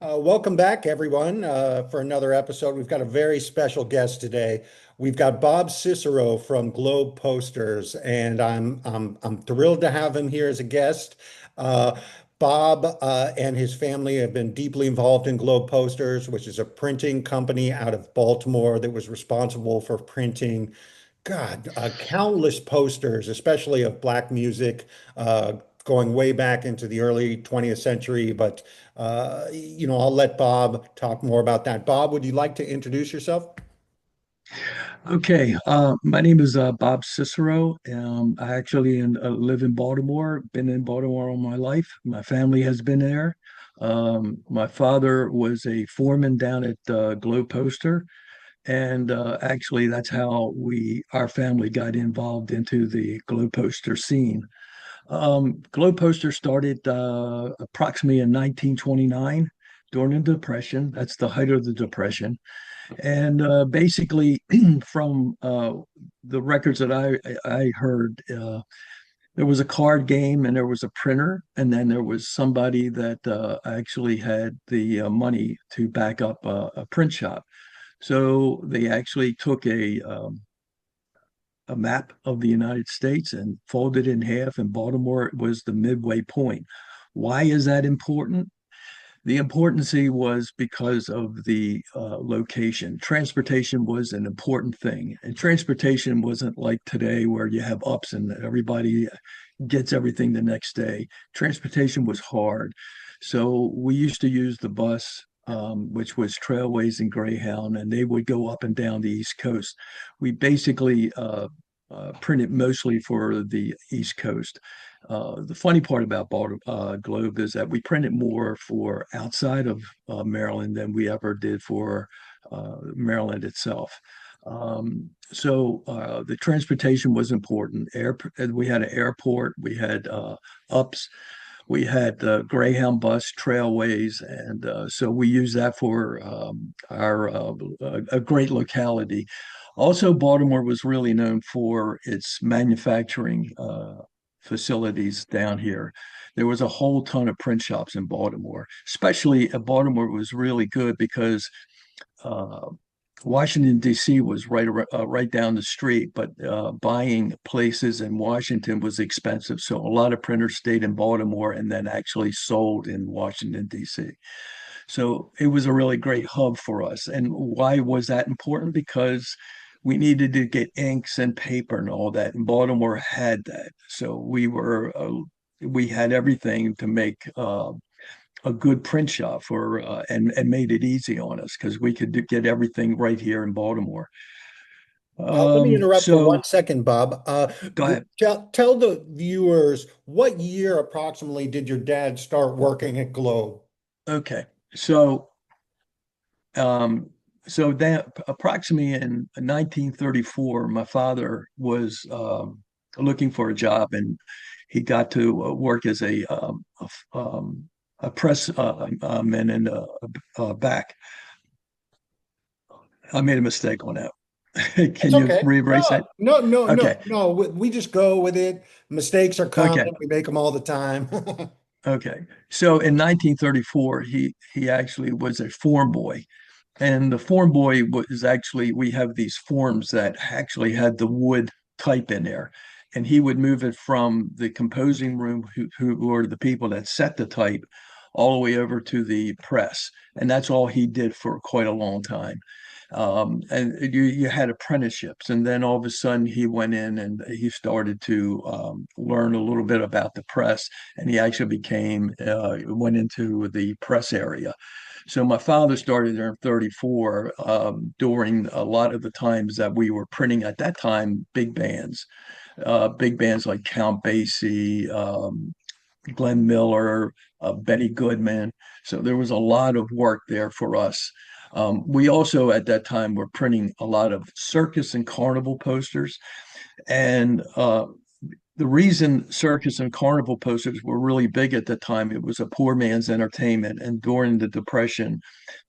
Welcome back, everyone, for another episode. We've got a very special guest today. We've got Bob Cicero from Globe Posters, and I'm thrilled to have him here as a guest. Uh, Bob and his family have been deeply involved in Globe Posters, which is a printing company out of Baltimore that was responsible for printing, God, countless posters, especially of Black music, going way back into the early 20th century. But I'll let Bob talk more about that. Bob, would you like to introduce yourself? Okay, my name is Bob Cicero. I actually live in Baltimore, been in Baltimore all my life. My family has been there. My father was a foreman down at Globe Poster, and actually that's how our family got involved into the Globe Poster scene. Globe Poster started approximately in 1929 during the Depression. That's the height of the Depression. And basically, from the records that I heard, there was a card game and there was a printer, and then there was somebody that actually had the money to back up a print shop. So they actually took a map of the United States and folded it in half, and Baltimore was the midway point. Why is that important? The importance was because of the location. Transportation was an important thing. And transportation wasn't like today where you have ups and everybody gets everything the next day. Transportation was hard. So we used to use the bus, which was Trailways and Greyhound, and they would go up and down the East Coast. We basically printed mostly for the East Coast. The funny part about Globe is that we printed more for outside of Maryland than we ever did for Maryland itself. So the transportation was important. We had an airport, we had ups, we had the Greyhound bus, Trailways, and so we used that for our a great locality. Also, Baltimore was really known for its manufacturing facilities down here. There was a whole ton of print shops in Baltimore. Especially Baltimore was really good because uh, Washington D.C. was right down the street, but buying places in Washington was expensive. So a lot of printers stayed in Baltimore and then actually sold in Washington D.C. So it was a really great hub for us. And why was that important? Because we needed to get inks and paper and all that, and Baltimore had that. So we had everything to make a good print shop for and made it easy on us because we could get everything right here in Baltimore. Let me interrupt for So 1 second, Bob. go ahead. Tell the viewers what year approximately did your dad start working at Globe? Okay. Um, so that approximately in 1934, my father was looking for a job, and he got to work as a press man in the back. I made a mistake on that. That's Can you okay. re-erase that? No, no, no, no, Okay. no. We just go with it. Mistakes are common. Okay. We make them all the time. Okay. So in 1934, he actually was a form boy. And the form boy was actually, we have these forms that actually had the wood type in there. And he would move it from the composing room, who were the people that set the type, all the way over to the press. And that's all he did for quite a long time. And you had apprenticeships, and then all of a sudden he went in and he started to learn a little bit about the press, and he actually went into the press area. So my father started there in 34 during a lot of the times that we were printing at that time big bands like Count Basie, Glenn Miller, Benny Goodman. So there was a lot of work there for us. We also at that time were printing a lot of circus and carnival posters. And the reason circus and carnival posters were really big at the time, it was a poor man's entertainment. And during the Depression,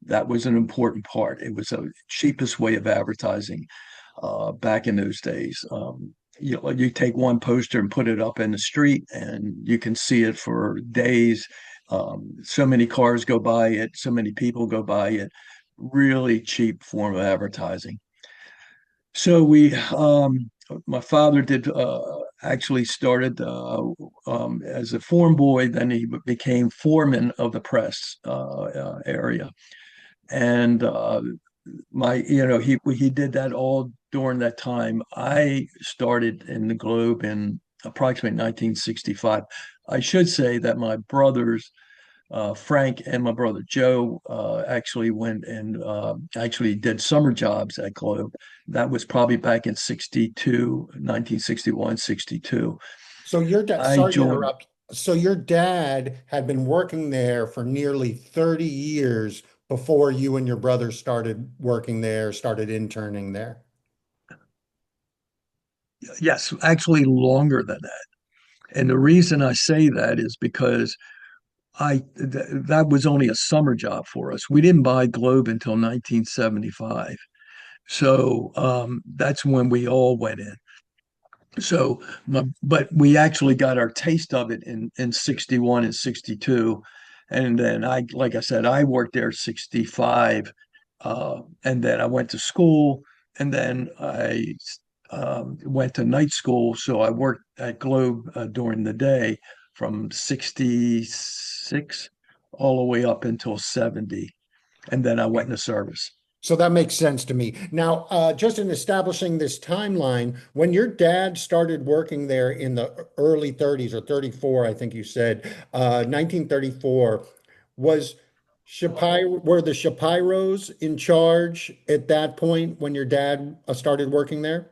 that was an important part. It was a cheapest way of advertising back in those days. You take one poster and put it up in the street, and you can see it for days. So many cars go by it, so many people go by it. Really cheap form of advertising. So my father did actually started as a form boy. Then he became foreman of the press area, and he did that all during that time. I started in the Globe in approximately 1965. I should say that my brothers Frank and my brother Joe actually went and actually did summer jobs at Globe. That was probably back in 62, 1961, 62. So your dad, I sorry to joined, interrupt. So your dad had been working there for nearly 30 years before you and your brother started working there, started interning there. yes, actually longer than that. And the reason I say that is because that was only a summer job for us. We didn't buy Globe until 1975. So that's when we all went in. But we actually got our taste of it in 61 and 62. And then like I said, I worked there 65. And then I went to school and then I went to night school. So I worked at Globe during the day from 66 all the way up until 70. And then I went into service. So that makes sense to me. Now, just in establishing this timeline, when your dad started working there in the early 30s or 34, I think you said, 1934, was were the Shapiros in charge at that point when your dad started working there?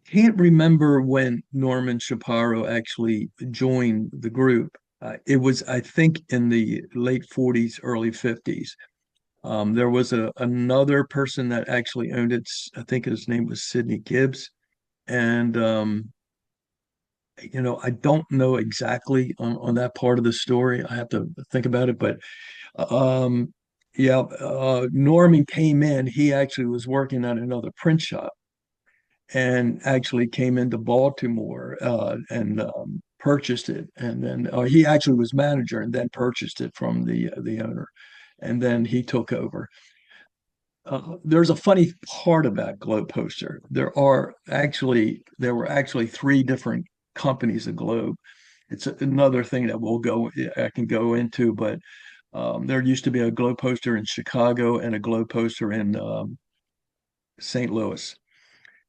Can't remember when Norman Shapiro actually joined the group. It was, I think, in the late 40s, early 50s. There was another person that actually owned it. I think his name was Sidney Gibbs. And, I don't know exactly on that part of the story. I have to think about it. But um, yeah, Norman came in. He actually was working at another print shop and actually came into Baltimore and purchased it. And then he actually was manager and then purchased it from the owner. And then he took over. There's a funny part about Globe Poster. There were actually three different companies of Globe. It's another thing that I can go into, but there used to be a Globe Poster in Chicago and a Globe Poster in St. Louis,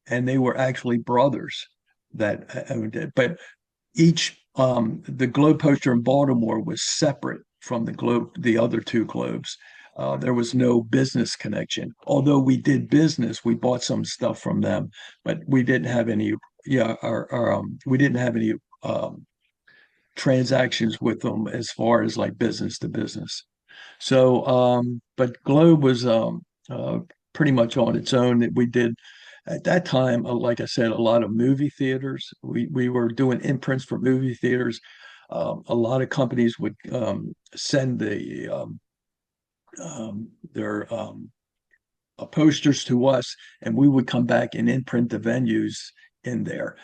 and they were actually brothers that owned it. But the Globe Poster in Baltimore was separate from the other two Globes. There was no business connection. Although we did business, we bought some stuff from them, but we didn't have any. Yeah, we didn't have any transactions with them as far as like business to business. So, but Globe was pretty much on its own. We did at that time, like I said, a lot of movie theaters. We were doing imprints for movie theaters. A lot of companies would send their posters to us, and we would come back and imprint the venues in there.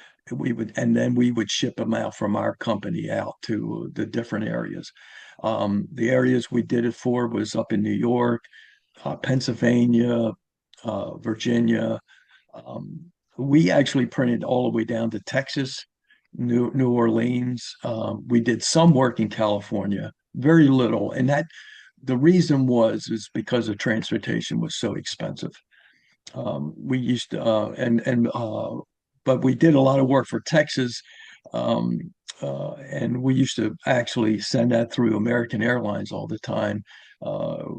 And then we would ship them out from our company out to the different areas. The areas we did it for was up in New York, Pennsylvania, Virginia. We actually printed all the way down to Texas, New Orleans. We did some work in California, very little, and that the reason was is because the transportation was so expensive. We used to, but we did a lot of work for Texas, um, and we used to actually send that through American Airlines all the time.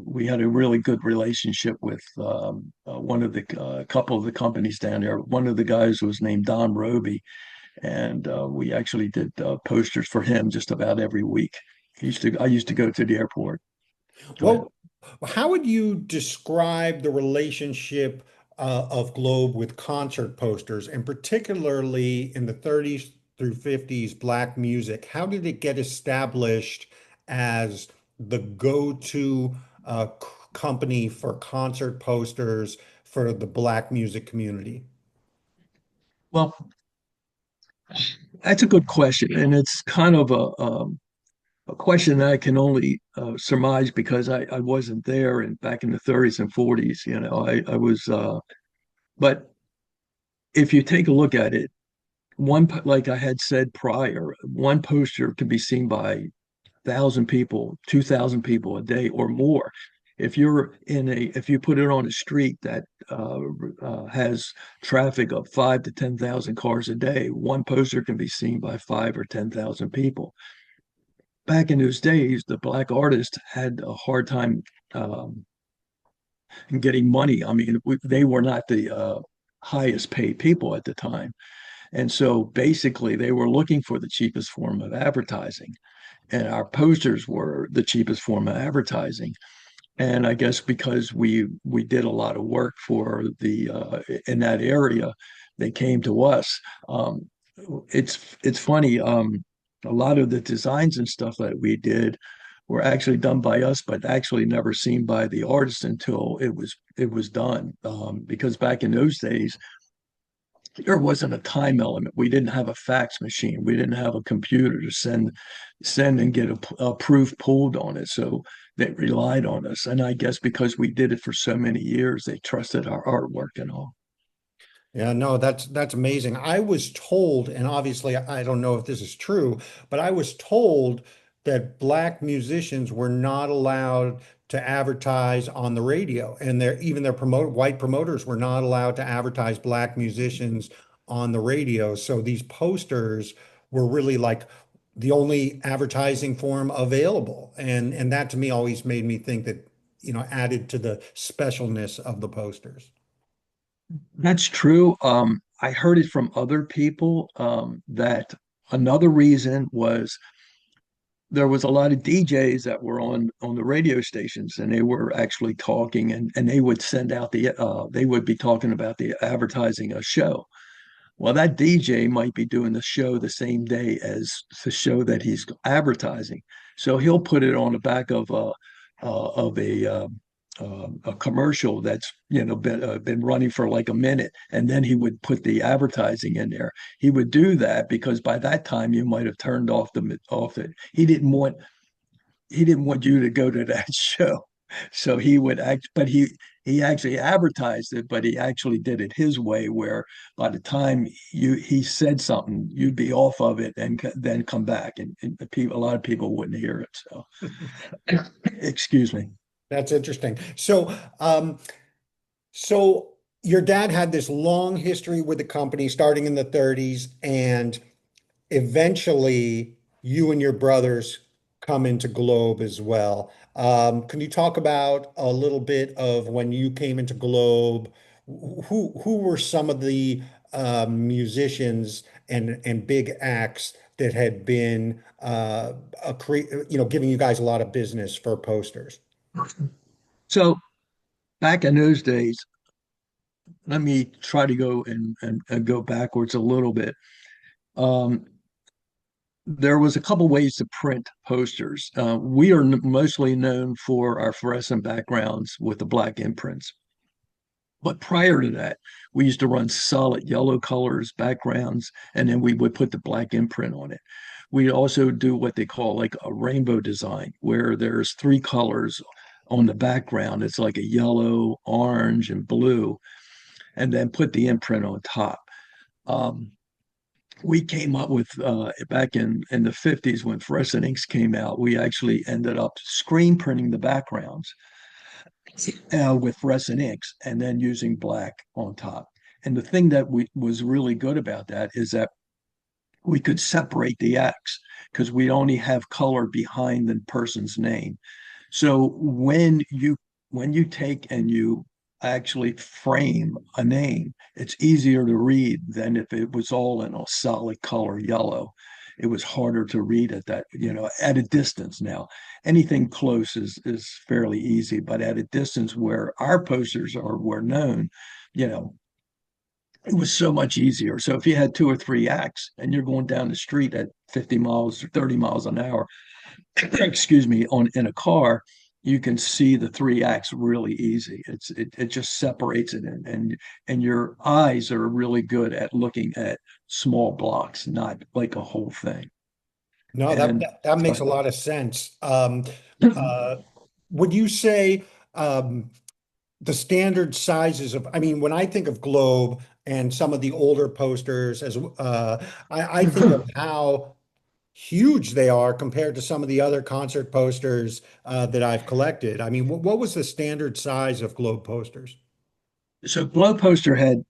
We had a really good relationship with one of the couple of the companies down there. One of the guys was named Don Roby, and we actually did posters for him just about every week. I used to go to the airport. Go ahead. Well, how would you describe the relationship of Globe with concert posters, and particularly in the 30s through 50s black music? How did it get established as the go-to company for concert posters for the black music community? Well, that's a good question, and it's kind of a question that I can only surmise because I wasn't there and back in the 30s and 40s. I was, but if you take a look at it, like I had said prior, one poster can be seen by 1,000 people, 2,000 people a day or more. If you put it on a street that has traffic of 5 to 10,000 cars a day, one poster can be seen by 5 or 10,000 people. Back in those days, the black artist had a hard time um, getting money. I mean, they were not the highest paid people at the time. And so basically, they were looking for the cheapest form of advertising. And our posters were the cheapest form of advertising. And I guess because we did a lot of work for the in that area, they came to us. It's funny. A lot of the designs and stuff that we did were actually done by us, but actually never seen by the artist until it was done. Because back in those days, there wasn't a time element. We didn't have a fax machine. We didn't have a computer to send and get a proof pulled on it. So they relied on us. And I guess because we did it for so many years, they trusted our artwork and all. Yeah, no, that's amazing. I was told, and obviously I don't know if this is true, but I was told that black musicians were not allowed to advertise on the radio, and even their white promoters were not allowed to advertise black musicians on the radio. So these posters were really like the only advertising form available, and that to me always made me think that, added to the specialness of the posters. That's true. I heard it from other people that another reason was there was a lot of DJs that were on the radio stations and they were actually talking and they would send out they would be talking about the advertising a show. Well, that DJ might be doing the show the same day as the show that he's advertising. So he'll put it on the back of a commercial that's been running for like a minute, and then he would put the advertising in there. He would do that because by that time you might have turned off it. He didn't want you to go to that show. So he would act, but he actually advertised it, but he actually did it his way, where by the time he said something, you'd be off of it and then come back, and a lot of people wouldn't hear it. So, excuse me. That's interesting. So your dad had this long history with the company starting in the 30s, and eventually you and your brothers come into Globe as well. Can you talk about a little bit of when you came into Globe? Who were some of the musicians and big acts that had been giving you guys a lot of business for posters? So back in those days, let me try to go and go backwards a little bit. Um, there was a couple ways to print posters. We are mostly known for our fluorescent backgrounds with the black imprints. But prior to that, we used to run solid yellow colors, backgrounds, and then we would put the black imprint on it. We also do what they call like a rainbow design, where there's three colors on the background. It's like a yellow, orange, and blue, and then put the imprint on top. Um, we came up with back in the 50s when fluorescent inks came out, we actually ended up screen printing the backgrounds with fluorescent inks and then using black on top. And the thing that was really good about that is that we could separate the X because we only have color behind the person's name. So when you take and you actually frame a name, it's easier to read than if it was all in a solid color yellow. It was harder to read at a distance. Now, anything close is fairly easy, but at a distance where our posters were known, you know, it was so much easier. So if you had two or three acts and you're going down the street at 50 miles or 30 miles an hour, excuse me, on in a car, you can see the three acts really easy. It just separates it, and your eyes are really good at looking at small blocks, not like a whole thing. No, And that uh, makes a lot of sense. Uh, would you say the standard sizes of, I mean, when I think of Globe and some of the older posters, I think of how huge they are compared to some of the other concert posters that I've collected. I mean, what was the standard size of Globe posters? so Glow Poster had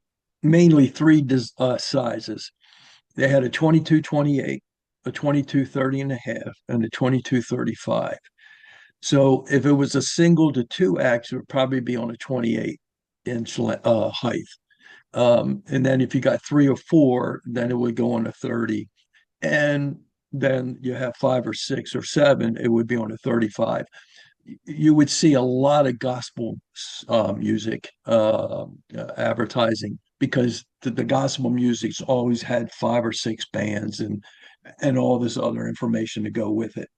mainly three sizes. They had a 22/28, a 22/30 and a half, and a 22/35. So if it was a single to two acts, it would probably be on a 28-inch height. And then if you got three or four, then it would go on a 30. And then you have five or six or seven, it would be on a 35. You would see a lot of gospel music advertising because the gospel music's always had five or six bands and all this other information to go with it.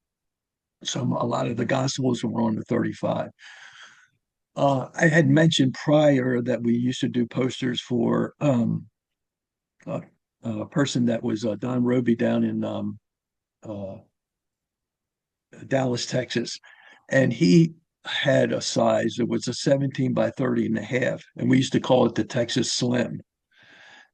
So a lot of the gospels were on the 35. I had mentioned prior that we used to do posters for a, a person that was Don Roby down in uh, Dallas, Texas, and he had a size that was a 17 by 30 and a half, and we used to call it the Texas Slim.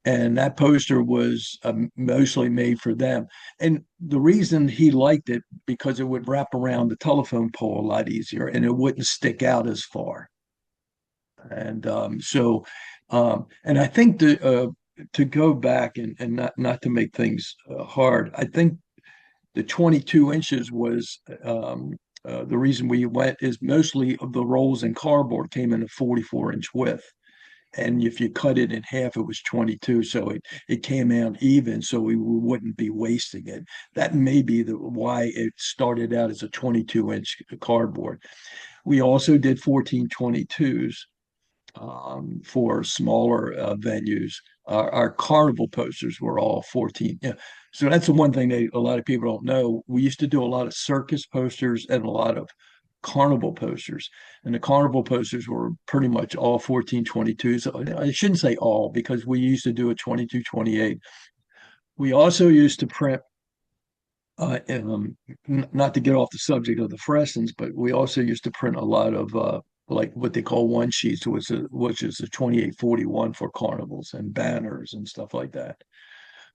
And that poster was mostly made for them. And the reason he liked it because it would wrap around the telephone pole a lot easier, and it wouldn't stick out as far. And and I think to go back and not to make things hard, I think the 22 inches was the reason we went is mostly of the rolls and cardboard came in a 44-inch width. And if you cut it in half, it was 22. So it came out even so we wouldn't be wasting it. That may be why it started out as a 22-inch cardboard. We also did 14/22s for smaller venues. Our carnival posters were all 14. Yeah. So that's the one thing a lot of people don't know. We used to do a lot of circus posters and a lot of carnival posters. And the carnival posters were pretty much all 14/22s. I shouldn't say all because we used to do a 22/28. We also used to print not to get off the subject of the Frestons, but we also used to print a lot of like what they call one sheets, which is a 28/41 for carnivals and banners and stuff like that.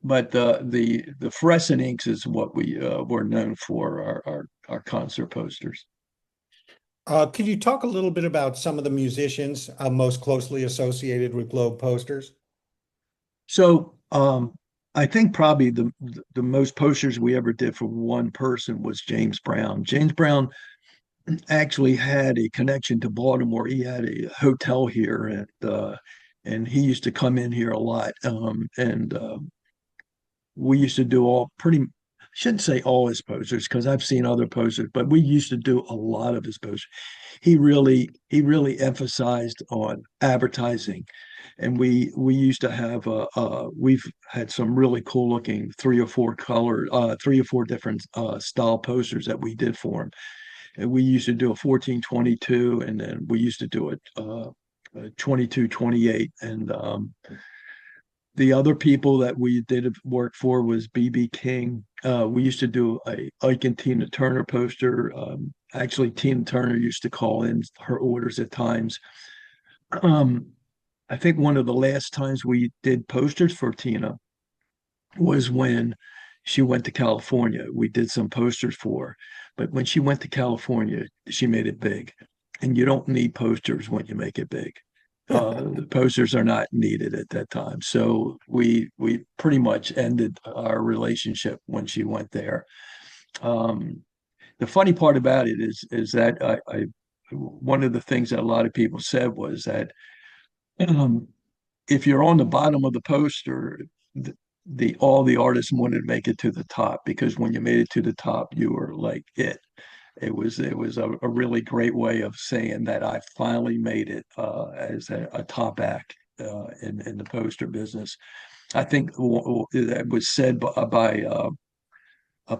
But the fluorescent inks is what we were known for our concert posters. Could you talk a little bit about some of the musicians most closely associated with Globe posters? So I think probably the most posters we ever did for one person was James Brown. James Brown actually had a connection to Baltimore. He had a hotel here, and he used to come in here a lot. And we used to do all pretty. I shouldn't say all his posters because I've seen other posters, but we used to do a lot of his posters. He really emphasized on advertising, and we used to have we've had some really cool looking three or four different style posters that we did for him. And we used to do a 14/22, and then we used to do a 22/28. And the other people that we did work for was BB King. We used to do a Ike and Tina Turner poster. Actually, Tina Turner used to call in her orders at times. Um, I think one of the last times we did posters for Tina was when she went to California. We did some posters for her, but when she went to California, she made it big. And you don't need posters when you make it big. The posters are not needed at that time. So we pretty much ended our relationship when she went there. Um, the funny part about it is that I one of the things that a lot of people said was that um, if you're on the bottom of the poster, the all the artists wanted to make it to the top because when you made it to the top, you were like it. It was a really great way of saying that I finally made it as a top act in the poster business. I think that was said by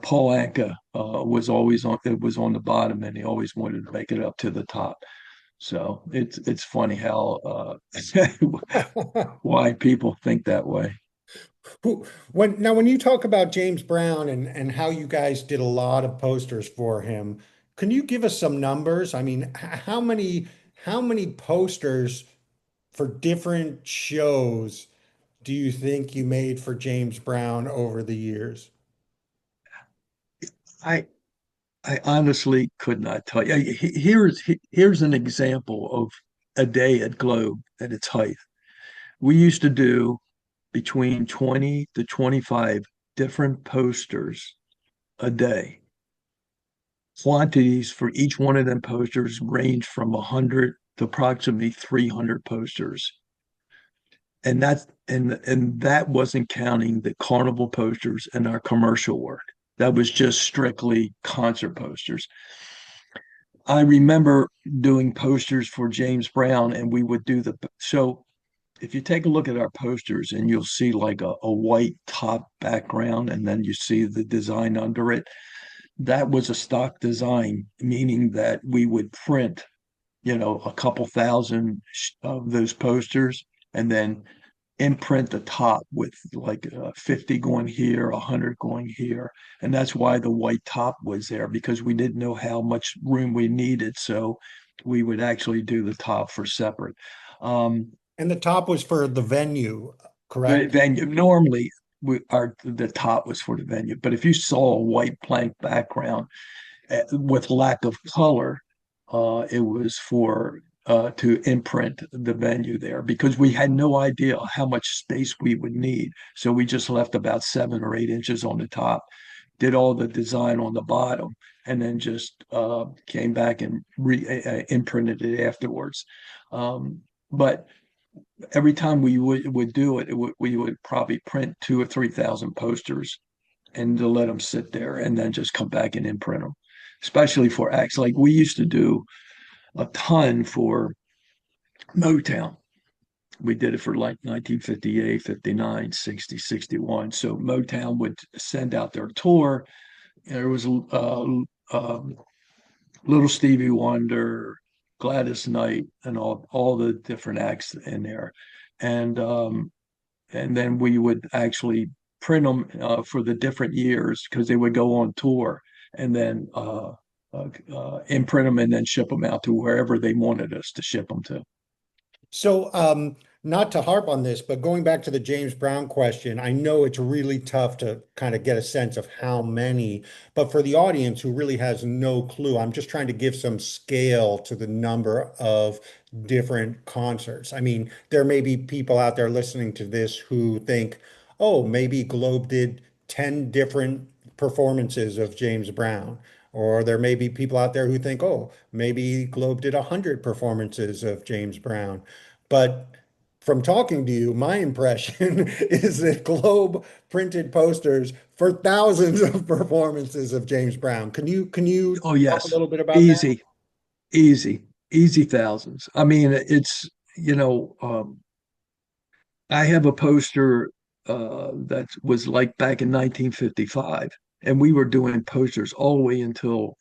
Paul Anka was always on. It was on the bottom, and he always wanted to make it up to the top. So it's funny how why people think that way. When you talk about James Brown and how you guys did a lot of posters for him, can you give us some numbers? I mean, how many posters for different shows do you think you made for James Brown over the years? I I honestly could not tell you. Here's an example of a day at Globe at its height. We used to do between 20 to 25 different posters a day. Quantities for each one of them posters range from 100 to approximately 300 posters. And that wasn't counting the carnival posters and our commercial work. That was just strictly concert posters. I remember doing posters for James Brown, and we would do the so if you take a look at our posters and you'll see like a white top background and then you see the design under it, that was a stock design, meaning that we would print, a couple thousand of those posters and then imprint the top with like 50 going here, 100 going here. And that's why the white top was there because we didn't know how much room we needed. So we would actually do the top for separate. Um, And the top was for the venue, the correct? venue normally the top was for the venue, but if you saw a white blank background with lack of color, it was for to imprint the venue there because we had no idea how much space we would need. So we just left about 7 or 8 inches on the top, did all the design on the bottom, and then just came back and imprinted it afterwards. But every time we would do it, we would probably print 2 or 3 thousand posters and to let them sit there and then just come back and imprint them, especially for acts. Like we used to do a ton for Motown. We did it for like 1958, 59, 60, 61. So Motown would send out their tour. There was Little Stevie Wonder, Gladys Knight, and all the different acts in there. And and then we would actually print them for the different years because they would go on tour and then imprint them and then ship them out to wherever they wanted us to ship them to. So, not to harp on this, but going back to the James Brown question, I know it's really tough to kind of get a sense of how many, but for the audience who really has no clue, I'm just trying to give some scale to the number of different concerts. I mean, there may be people out there listening to this who think, oh, maybe Globe did 10 different performances of James Brown. Or there may be people out there who think, oh, maybe Globe did 100 performances of James Brown. But from talking to you, my impression is that Globe printed posters for thousands of performances of James Brown. Can you Oh talk a yes, little bit about that? easy, easy, easy thousands. I mean, it's I have a poster that was like back in 1955, and we were doing posters all the way until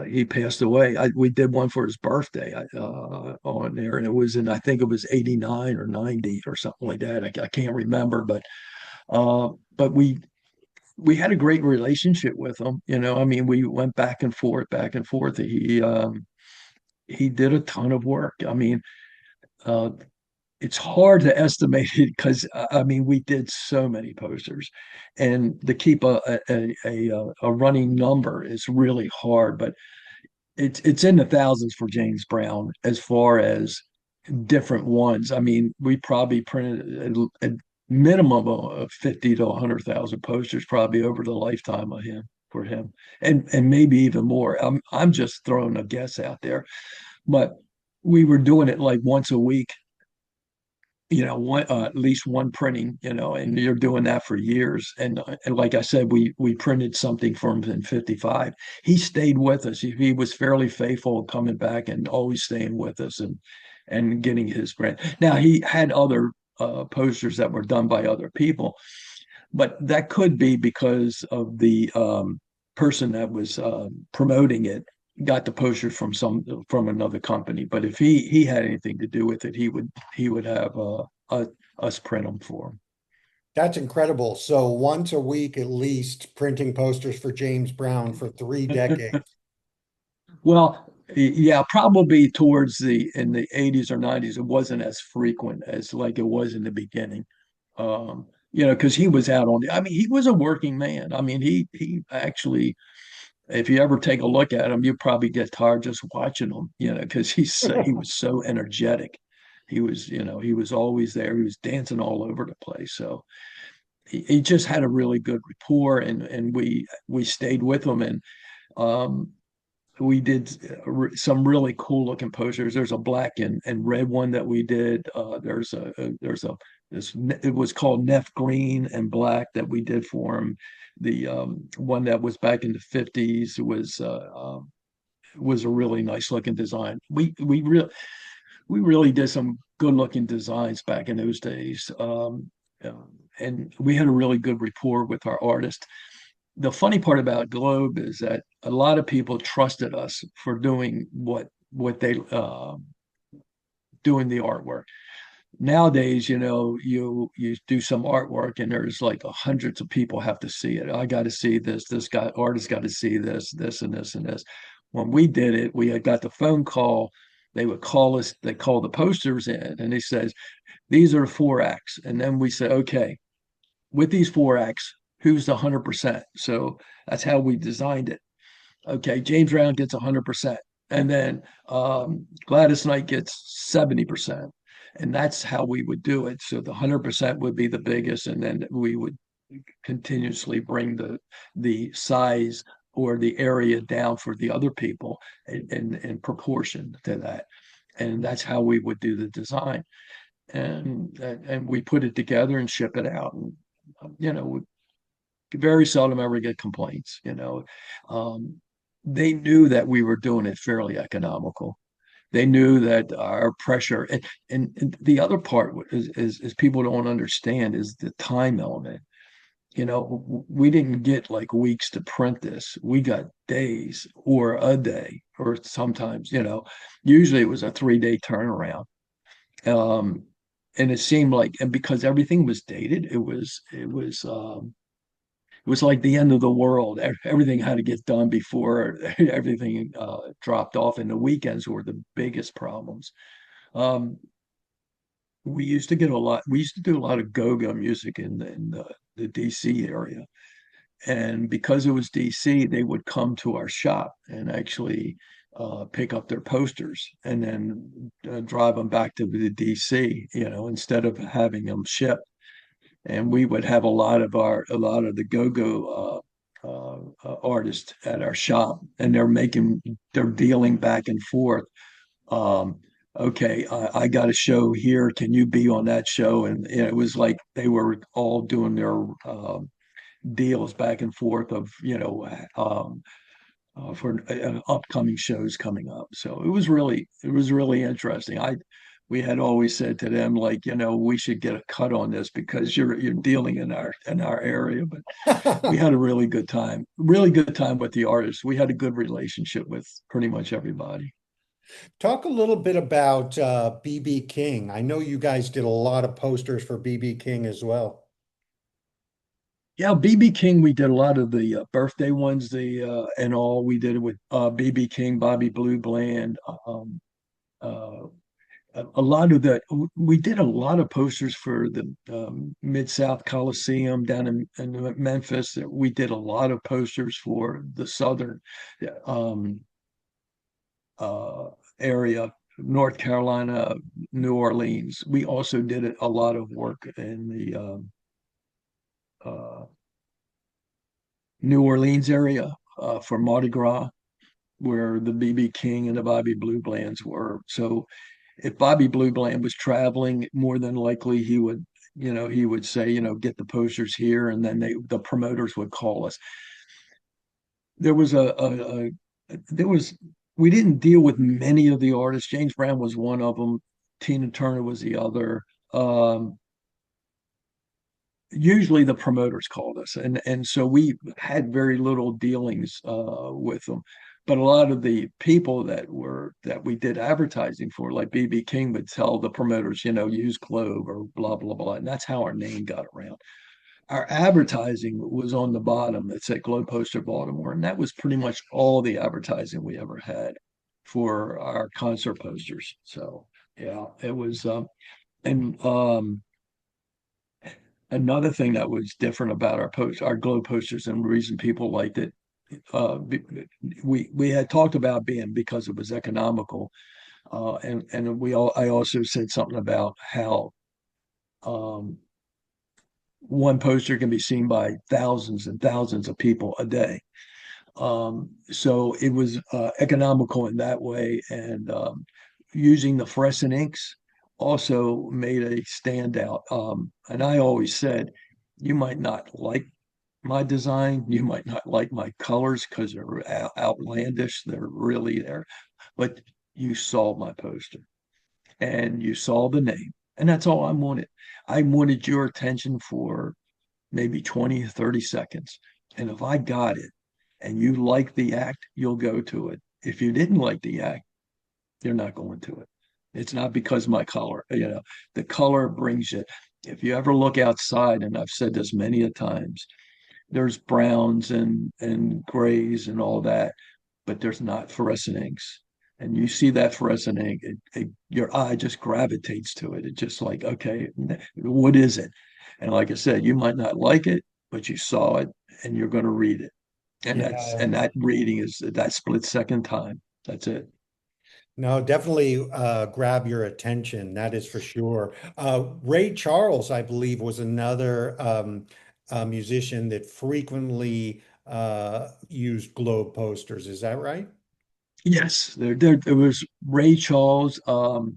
he passed away. We did one for his birthday on there, and it was in I think it was 89 or 90 or something like that. I can't remember, but we had a great relationship with him. I mean, we went back and forth, back and forth. He did a ton of work. I mean, uh, it's hard to estimate it because I mean we did so many posters, and to keep a running number is really hard. But it's in the thousands for James Brown as far as different ones. I mean, we probably printed a minimum of 50 to 100,000 posters probably over the lifetime of him for him, and maybe even more. I'm just throwing a guess out there, but we were doing it like once a week, at least one printing, and you're doing that for years. And like I said, we printed something for him in 55. He stayed with us. He was fairly faithful coming back and always staying with us and getting his print. Now he had other posters that were done by other people, but that could be because of the person that was promoting it got the poster from another company. But if he had anything to do with it, he would have us print them for him. That's incredible. So once a week at least, printing posters for James Brown for 3 decades. Well, yeah, probably towards the in the 80s or 90s, it wasn't as frequent as like it was in the beginning. Because he was out on I mean, he was a working man. I mean, he actually, if you ever take a look at him, you probably get tired just watching him, because he was so energetic. He was always there. He was dancing all over the place. So he just had a really good rapport, and we stayed with him, and um, we did some really cool looking posters. There's a black and red one that we did. There's a this it was called Neff Green and Black that we did for him. The one that was back in the 50s was a really nice looking design. We really did some good looking designs back in those days. And we had a really good rapport with our artist. The funny part about Globe is that a lot of people trusted us for doing what they doing the artwork. Nowadays, you do some artwork and there's like hundreds of people have to see it. I got to see this. This guy artist got to see this and this and this. When we did it, we had got the phone call. They would call us. They call the posters in, and they says these are the four acts, and then we say, okay, with these four acts, who's the 100%? So that's how we designed it. Okay, James Brown gets 100%, and then Gladys Knight gets 70%, and that's how we would do it. So the 100% would be the biggest, and then we would continuously bring the size or the area down for the other people in proportion to that, and that's how we would do the design, and we put it together and ship it out, and we very seldom ever get complaints. They knew that we were doing it fairly economical. They knew that our pressure, and the other part is people don't understand is the time element. We didn't get like weeks to print this. We got days or a day, or sometimes, usually it was a 3-day turnaround. Um, and it seemed like, and because everything was dated, it was like the end of the world. Everything had to get done before everything dropped off, and the weekends were the biggest problems. Um, we used to get a lot. We used to do a lot of go-go music in the DC area, and because it was DC, they would come to our shop and actually pick up their posters and then drive them back to the DC. Instead of having them shipped, and we would have a lot of the go-go artists at our shop, and they're dealing back and forth. Um, okay, I got a show here. Can you be on that show? And it was like they were all doing their deals back and forth of for upcoming shows coming up. So it was really interesting. We had always said to them, like, we should get a cut on this because you're dealing in our area. But we had a really good time with the artists. We had a good relationship with pretty much everybody. Talk a little bit about BB King. I know you guys did a lot of posters for BB King as well. Yeah, BB King, we did a lot of the birthday ones, the and all. We did it with BB King, Bobby Blue Bland, uh, a lot of that. We did a lot of posters for the Mid-South Coliseum down in Memphis. We did a lot of posters for the Southern um, uh, area, North Carolina, New Orleans. We also did a lot of work in the uh, New Orleans area for Mardi Gras, where the BB King and the Bobby Blue Blands were. So if Bobby Blue Bland was traveling, more than likely he would say, get the posters here, and then the promoters would call us. There was there was we didn't deal with many of the artists. James Brown was one of them. Tina Turner was the other. Um, Usually the promoters called us, and so we had very little dealings with them. But a lot of the people that we did advertising for, like BB King would tell the promoters, use Globe or blah blah blah, and that's how our name got around. Our advertising was on the bottom. It said Globe Poster Baltimore, and that was pretty much all the advertising we ever had for our concert posters. So yeah, it was. And Another thing that was different about our Globe posters, and the reason people liked it, uh, we had talked about being because it was economical, and I also said something about how um, one poster can be seen by thousands and thousands of people a day. So it was economical in that way, and using the fluorescent inks also made a standout. And I always said, you might not like my design, you might not like my colors because they're outlandish, they're really there, but you saw my poster and you saw the name, and that's all I wanted. I wanted your attention for maybe 20 or 30 seconds. And if I got it and you like the act, you'll go to it. If you didn't like the act, you're not going to it. It's not because my color, the color brings you. If you ever look outside, and I've said this many a times, there's browns and grays and all that, but there's not fluorescent inks. And you see that fluorescent ink, your eye just gravitates to it. It's just like, okay, what is it? And like I said, you might not like it, but you saw it and you're going to read it. Yeah. And that reading is that split second time. That's it. No, definitely grab your attention. That is for sure. Ray Charles, I believe, was another musician that frequently used globe posters. Is that right? Yes, there was Ray Charles. Oh,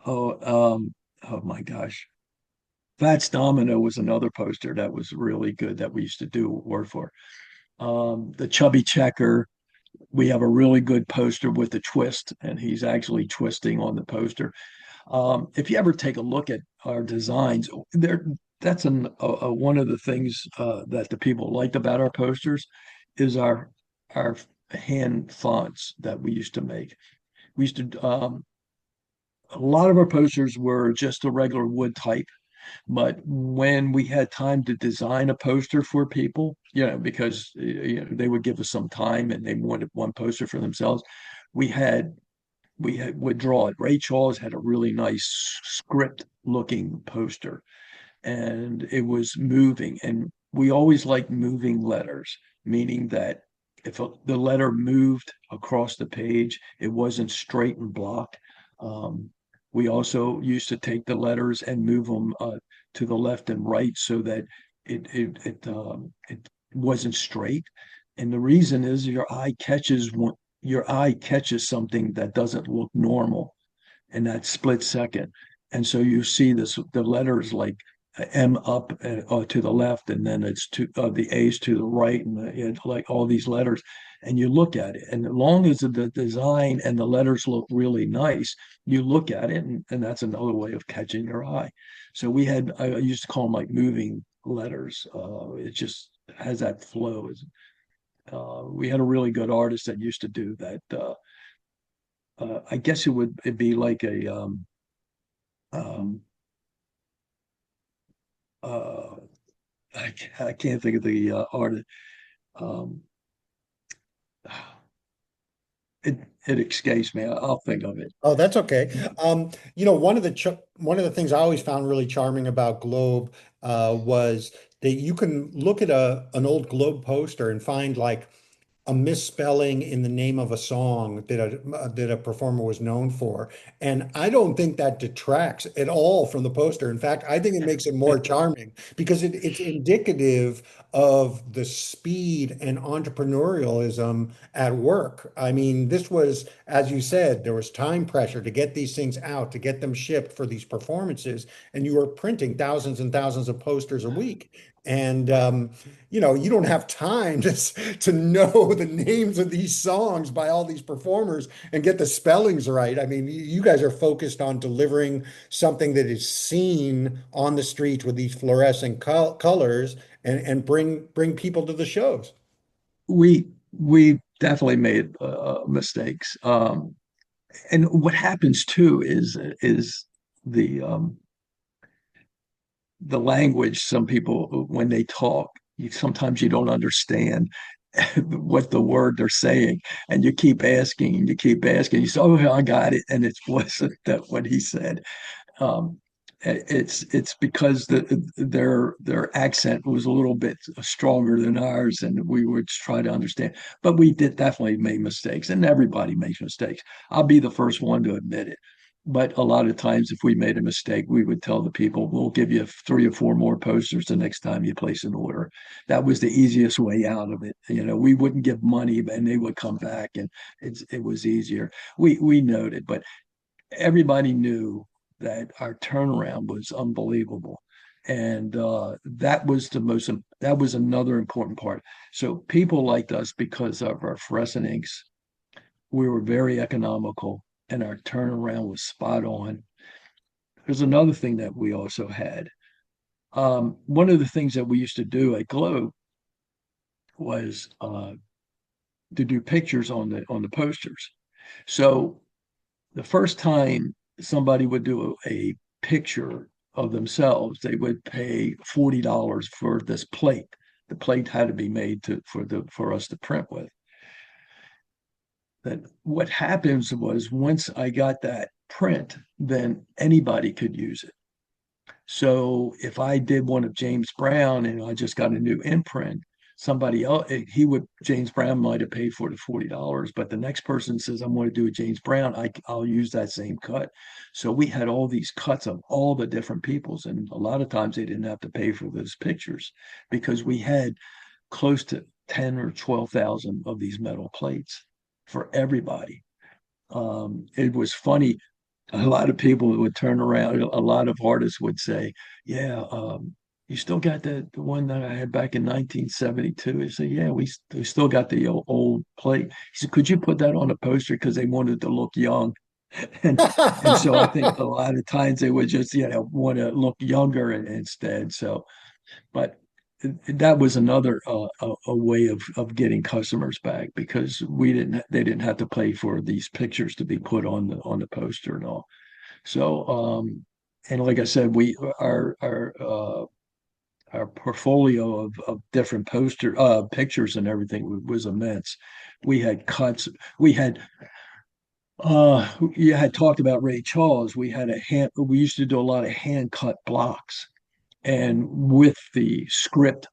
oh my gosh. Fats Domino was another poster that was really good that we used to do work for. The Chubby Checker, we have a really good poster with a twist, and he's actually twisting on the poster. If you ever take a look at our designs, there that's one of the things that the people liked about our posters is our hand fonts that we used to make. We used to A lot of our posters were just a regular wood type, but when we had time to design a poster for people, because they would give us some time and they wanted one poster for themselves, we had would draw it. Ray Charles had a really nice script looking poster, and it was moving. And we always liked moving letters, meaning that if the letter moved across the page, it wasn't straight and blocked. Um, we also used to take the letters and move them to the left and right so that it wasn't straight. And the reason is your eye catches something that doesn't look normal in that split second. And so you see the letters like M up to the left, and then it's the A's to the right, and like all these letters. And you look at it, and as long as the design and the letters look really nice, you look at it, and that's another way of catching your eye. So I used to call them like moving letters. It just has that flow. We had a really good artist that used to do that. I guess it'd be like a um, uh, I can't think of the artist. Um, it it escapes me. I'll think of it. Oh, that's okay. One of the things I always found really charming about Globe was that you can look at a an old Globe poster and find like a misspelling in the name of a song that a performer was known for. And I don't think that detracts at all from the poster. In fact, I think it makes it more charming because it's indicative of the speed and entrepreneurialism at work. I mean, this was, as you said, there was time pressure to get these things out, to get them shipped for these performances, and you were printing thousands and thousands of posters a week. And you don't have time to know the names of these songs by all these performers and get the spellings right. I mean, you guys are focused on delivering something that is seen on the street with these fluorescent colors and bring people to the shows. we definitely made mistakes. And what happens too is the um, the language. Some people, when they talk, sometimes you don't understand what the word they're saying, and you keep asking and you keep asking. You say, "Oh, I got it," and it wasn't that what he said. Um, it's because their accent was a little bit stronger than ours, and we would try to understand. But we did definitely make mistakes, and everybody makes mistakes. I'll be the first one to admit it. But a lot of times, if we made a mistake, we would tell the people, "We'll give you 3 or 4 more posters the next time you place an order." That was the easiest way out of it. We wouldn't give money, and they would come back, and it was easier. We noted, but everybody knew that our turnaround was unbelievable. And that was another important part. So people liked us because of our fluorescent inks. We were very economical and our turnaround was spot on. There's another thing that we also had. One of the things that we used to do at Globe was to do pictures on the posters. So the first time somebody would do a picture of themselves, they would pay $40 for this plate. The plate had to be made for us to print with. Then what happens was once I got that print, then anybody could use it. So if I did one of James Brown and I just got a new imprint, somebody else, James Brown might have paid for the $40, but the next person says, I'm going to do a James Brown, I'll use that same cut. So we had all these cuts of all the different peoples. And a lot of times they didn't have to pay for those pictures because we had close to 10 or 12,000 of these metal plates for everybody. It was funny, a lot of people would turn around. A lot of artists would say, "Yeah, you still got the one that I had back in 1972." He said, "Yeah, we still got the old plate." He said, "Could you put that on a poster?" Because they wanted to look young, and and so I think a lot of times they would just want to look younger instead. So, but that was another a way of getting customers back because they didn't have to pay for these pictures to be put on the poster and all. So, and like I said, our portfolio of different poster pictures and everything was immense. We had cuts. We had you had talked about Ray Charles. We had a hand. We used to do a lot of hand cut blocks, and with the script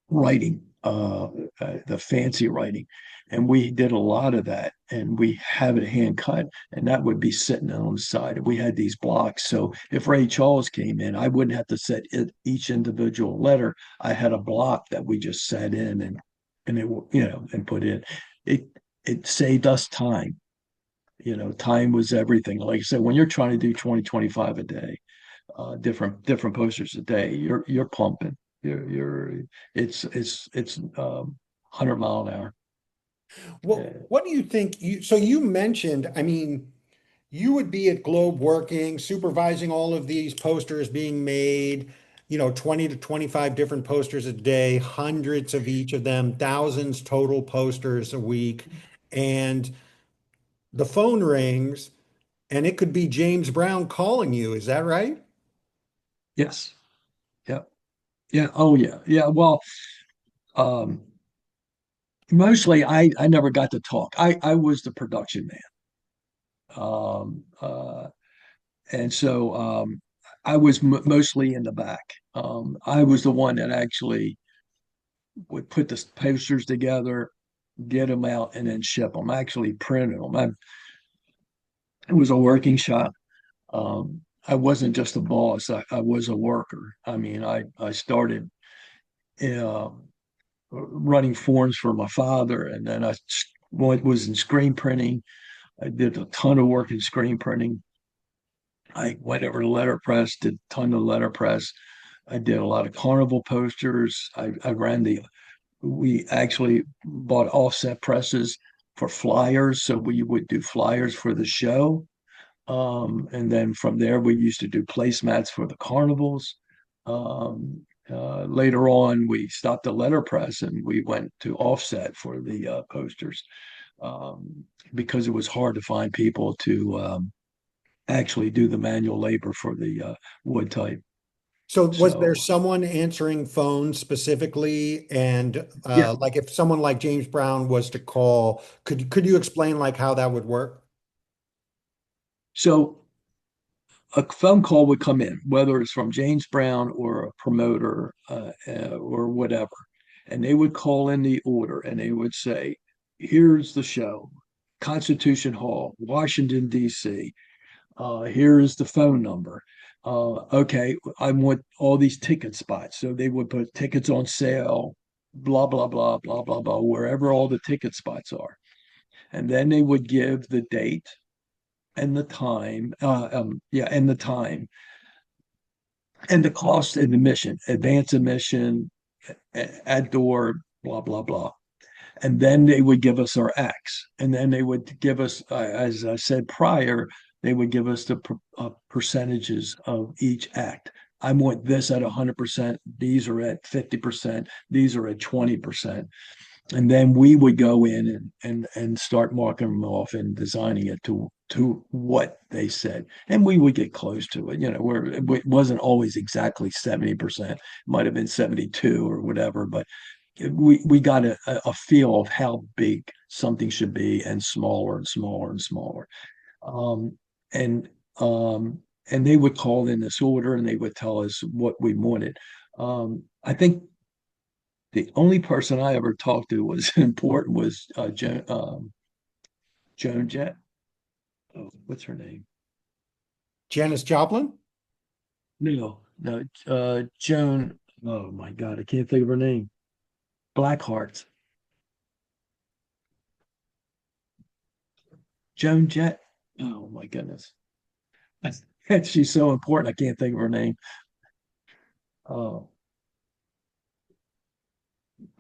writing, the fancy writing. And we did a lot of that and we have it hand cut and that would be sitting on the side. We had these blocks. So if Ray Charles came in, I wouldn't have to set each individual letter. I had a block that we just set in and it, and put in. It, it saved us time. Time was everything. Like I said, when you're trying to do 20, 25 a day, different posters a day, you're pumping. You're it's 100 mile an hour. What do you think so you mentioned, I mean, you would be at Globe working, supervising all of these posters being made, 20 to 25 different posters a day, hundreds of each of them, thousands total posters a week. And the phone rings and it could be James Brown calling you. Is that right? Yes. Yeah. Yeah. Oh yeah. Yeah. Well, um, mostly I never got to talk. I was the production man. And so I was mostly in the back. I was the one that actually would put the posters together, get them out, and then ship them. I actually printed them. It was a working shop. I wasn't just a boss. I was a worker. I mean, I started uh, running forms for my father, and then I was in screen printing. I did a ton of work in screen printing. I went over to letterpress, did a ton of letterpress. I did a lot of carnival posters. I ran we actually bought offset presses for flyers. So we would do flyers for the show. And then from there, we used to do placemats for the carnivals. Um, Later on, we stopped the letterpress and we went to offset for the posters, um, because it was hard to find people to actually do the manual labor for the wood type. So was there So someone answering phones specifically? And yeah, like if someone like James Brown was to call, could you explain like how that would work? so a phone call would come in, whether it's from James Brown or a promoter or whatever, and they would call in the order and they would say, "Here's the show, Constitution Hall, Washington D.C. Here's the phone number. Okay, I want all these ticket spots." So they would put tickets on sale, blah blah blah blah blah blah, wherever all the ticket spots are, and then they would give the date and the time, yeah, and the time and the cost and admission, advance admission, at door, blah, blah, blah. And then they would give us our acts. And then they would give us, as I said prior, they would give us the percentages of each act. I want this at 100%. These are at 50%. These are at 20%. And then we would go in and start marking them off and designing it to what they said, and we would get close to it, where it wasn't always exactly 70%, might have been 72 or whatever, but we got a feel of how big something should be, and smaller and smaller and smaller. um, and and they would call in this order and they would tell us what we wanted. I think the only person I ever talked to was important was Joan Jett. Oh, what's her name? Janis Joplin? No, no, Joan. Oh my God, I can't think of her name. Blackheart. Joan Jett. Oh my goodness. She's so important. I can't think of her name. Oh,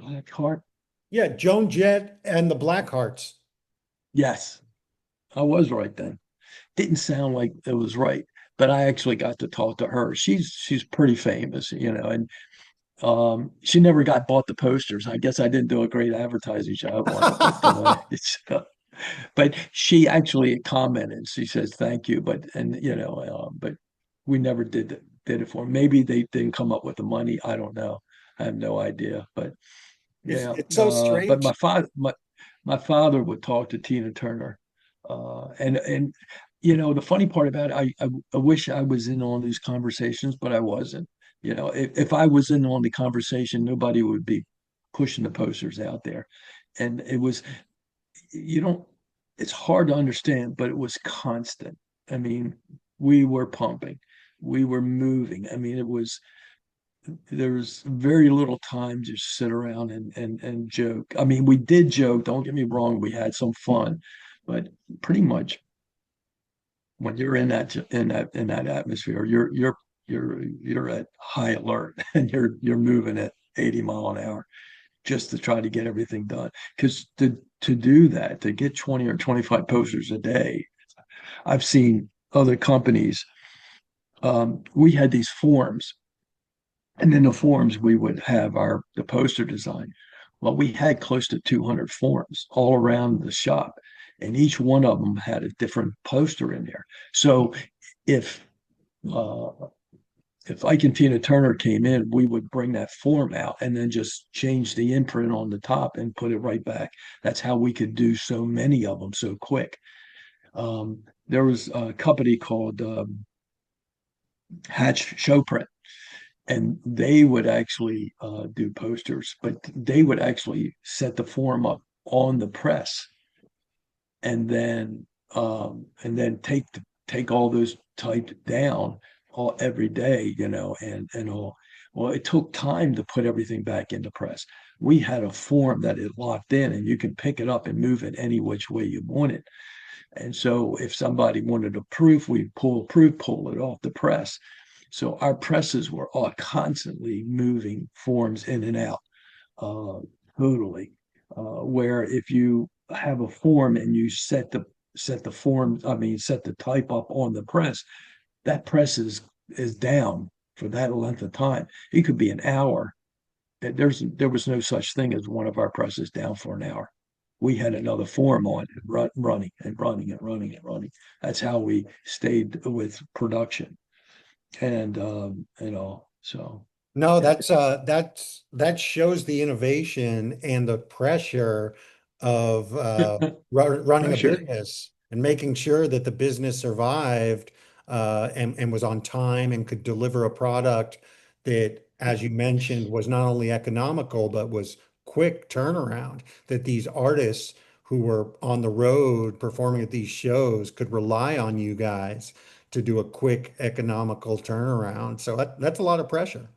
Blackheart. Yeah, Joan Jett and the Blackhearts. Yes, I was right then. Didn't sound like it was right, but I actually got to talk to her. She's pretty famous, and she never got bought the posters. I guess I didn't do a great advertising job on it, but but she actually commented. She says thank you, but we never did it for them. Maybe they didn't come up with the money. I don't know. I have no idea. But yeah, It's so but strange. my father would talk to Tina Turner, and the funny part about it, I wish I was in on these conversations, but I wasn't. If I was in on the conversation, nobody would be pushing the posters out there, and it was you don't. It's hard to understand, but it was constant. I mean, we were pumping, we were moving. I mean, there was very little time to sit around and joke. I mean, we did joke, don't get me wrong, we had some fun, but pretty much when you're in that atmosphere, you're at high alert and you're moving at 80 mile an hour just to try to get everything done. Because to do that, to get 20 or 25 posters a day, I've seen other companies. We had these forms, and in the forms we would have the poster design. Well, we had close to 200 forms all around the shop, and each one of them had a different poster in there. So if uh, if Ike and Tina Turner came in, we would bring that form out and then just change the imprint on the top and put it right back. That's how we could do so many of them so quick. There was a company called Hatch Showprint, and they would actually do posters, but they would actually set the form up on the press and then take all those typed down all every day, and all. Well, it took time to put everything back into press. We had a form that it locked in, and you can pick it up and move it any which way you want it. And so, if somebody wanted a proof, we pull it off the press. So our presses were all constantly moving forms in and out, uh, totally. Where if you have a form and you set the form, I mean, set the type up on the press, that press is down for that length of time. It could be an hour. There was no such thing as one of our presses down for an hour. We had another form on, running and running and running and running. That's how we stayed with production. And so No, that shows the innovation and the pressure of running a pressure. business and making sure that the business survived and was on time and could deliver a product that, as you mentioned, was not only economical but was quick turnaround. That these artists who were on the road performing at these shows could rely on you guys to do a quick economical turnaround. So that's a lot of pressure.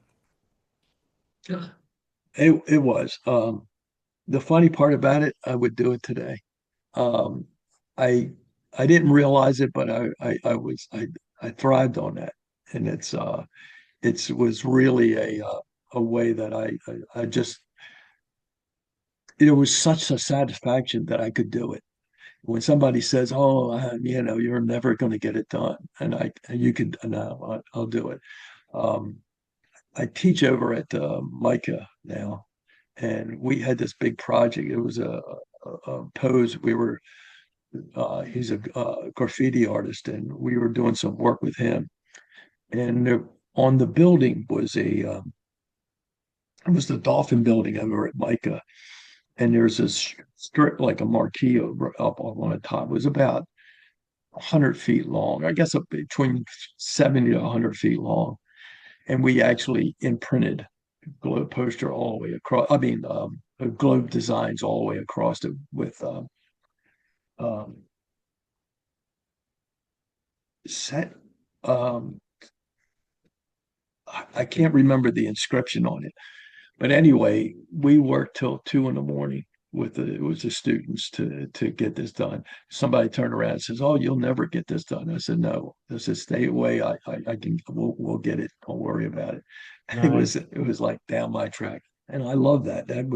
It was. The funny part about it, I would do it today. Um, I I didn't realize it, but I thrived on that, and it was really a way that I just it was such a satisfaction that I could do it. When somebody says, "Oh, you're never going to get it done," and you can, no, I'll do it. Um, I teach over at Micah now, and we had this big project. It was a pose. He's a graffiti artist, and we were doing some work with him. And on the building it was the Dolphin Building over at Micah, and there's this strip like a marquee up on the top. It was about 100 feet long, I guess between 70 to 100 feet long. And we actually imprinted globe poster all the way across. I mean, globe designs all the way across it with um, set. Um, I can't remember the inscription on it, but anyway, we worked till 2 in the morning with the students to get this done. Somebody turned around and says, "Oh, you'll never get this done." I said, "No." I said, "Stay away. I can. We'll get it. Don't worry about it." Nice. It was like down my track, and I love that. It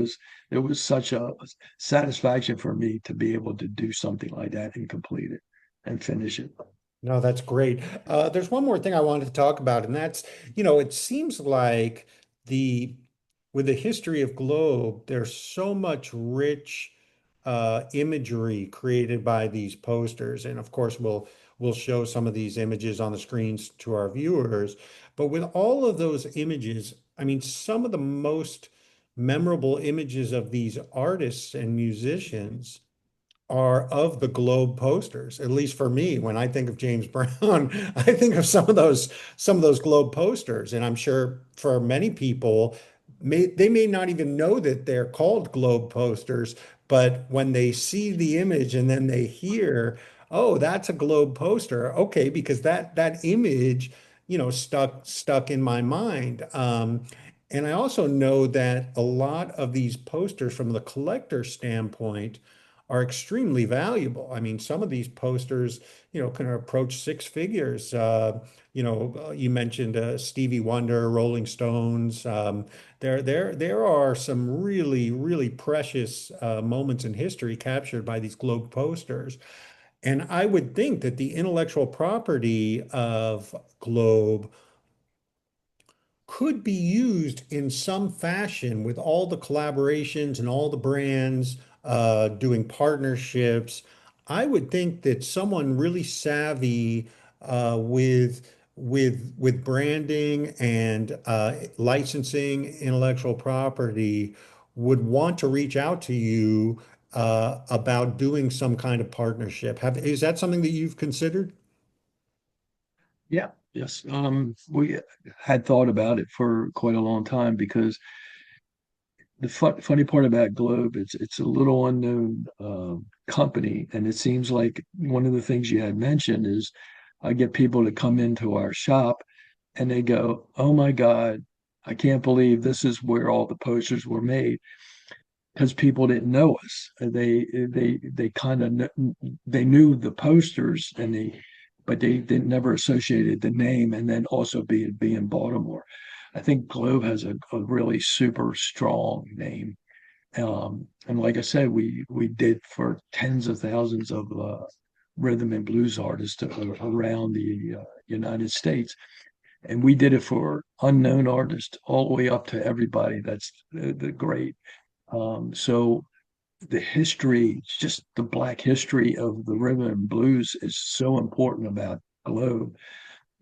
was such a satisfaction for me to be able to do something like that and complete it and finish it. No, that's great. There's one more thing I wanted to talk about, and that's, it seems like the with the history of Globe, there's so much rich imagery created by these posters, and of course, we'll show some of these images on the screens to our viewers. But with all of those images, I mean, some of the most memorable images of these artists and musicians are of the Globe posters. At least for me, when I think of James Brown, I think of some of those Globe posters, and I'm sure for many people, they may not even know that they're called Globe posters, but when they see the image and then they hear, "Oh, that's a Globe poster," okay, because that image, stuck in my mind. And I also know that a lot of these posters, from the collector standpoint, are extremely valuable. I mean, some of these posters, can approach six figures. You mentioned Stevie Wonder, Rolling Stones. There are some really, really precious moments in history captured by these Globe posters. And I would think that the intellectual property of Globe could be used in some fashion with all the collaborations and all the brands doing partnerships. I would think that someone really savvy with branding and licensing intellectual property would want to reach out to you about doing some kind of partnership. Is that something that you've considered? Yeah, yes. We had thought about it for quite a long time because the funny part about Globe, it's a little unknown company, and it seems like one of the things you had mentioned is I get people to come into our shop and they go, "Oh my God, I can't believe this is where all the posters were made," because people didn't know us. They kind of they knew the posters but they never associated the name, and then also be in Baltimore. I think Globe has a really super strong name, and like I said, we did for tens of thousands of rhythm and blues artists around the United States. And we did it for unknown artists all the way up to everybody that's the great. So the history, just the Black history of the rhythm and blues is so important about Globe.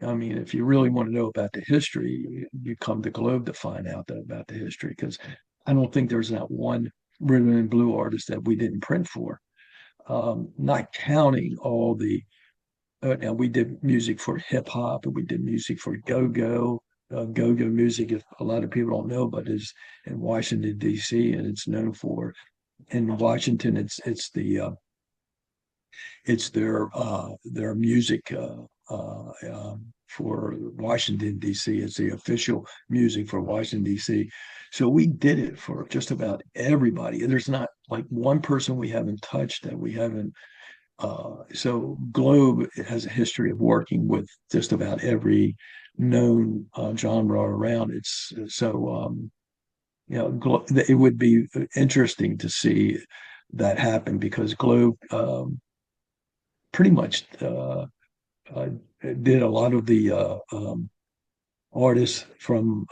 I mean, if you really want to know about the history, you come to Globe to find out about the history because I don't think there's not one rhythm and blue artist that we didn't print for. Not counting all the now we did music for hip hop and we did music for go-go. Go-go music, if a lot of people don't know, but is in Washington D.C. and it's known for in Washington. It's their music for Washington D.C. It's the official music for Washington D.C. So we did it for just about everybody. There's not like one person we haven't touched that we haven't so Globe has a history of working with just about every known genre around. It's so it would be interesting to see that happen because Globe pretty much uh, did a lot of the artists from,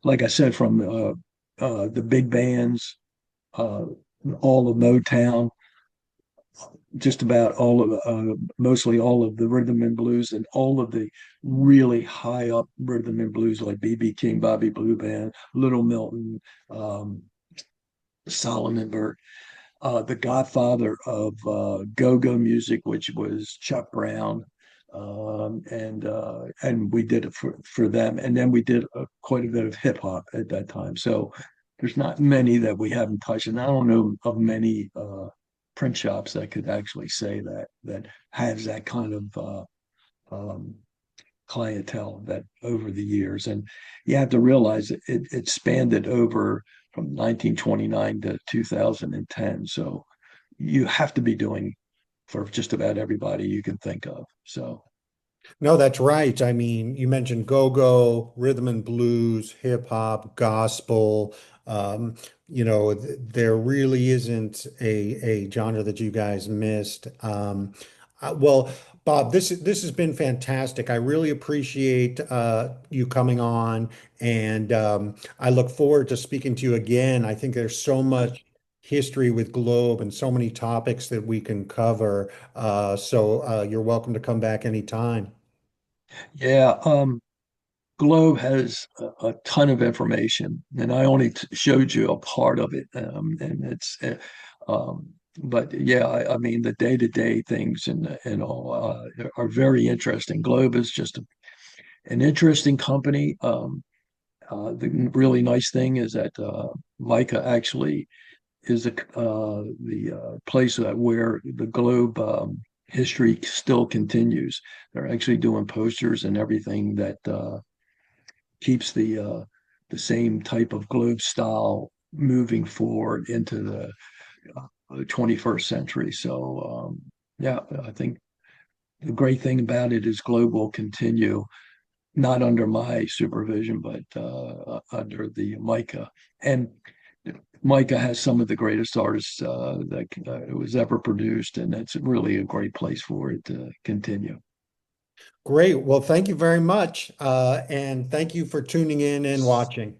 like I said, from the big bands, uh, all of Motown, just about all of mostly all of the rhythm and blues and all of the really high up rhythm and blues like BB King, Bobby Blue Band, Little Milton, um, Solomon Burke, the godfather of go-go music, which was Chuck Brown. And we did it for them. And then we did quite a bit of hip hop at that time. So there's not many that we haven't touched. And I don't know of many print shops that could actually say that has that kind of um, clientele that over the years. And you have to realize it spanned it over from 1929 to 2010. So you have to be doing for just about everybody you can think of. So No, that's right. I mean, you mentioned go-go, rhythm and blues, hip hop, gospel. Um, there really isn't a genre that you guys missed. Well, Bob, this has been fantastic. I really appreciate you coming on, and I look forward to speaking to you again. I think there's so much history with Globe and so many topics that we can cover. So you're welcome to come back anytime. yeah, Globe has a ton of information, and I only showed you a part of it. And but yeah, I mean, the day-to-day things and all are very interesting. Globe is just an interesting company. The really nice thing is that Micah actually is the place where the Globe history still continues. They're actually doing posters and everything that keeps the same type of Globe style moving forward into the 21st century. So yeah, I think the great thing about it is Globe will continue not under my supervision, but under the Micah. And Micah has some of the greatest artists that was ever produced, and it's really a great place for it to continue. Great. Well, thank you very much. And thank you for tuning in and watching.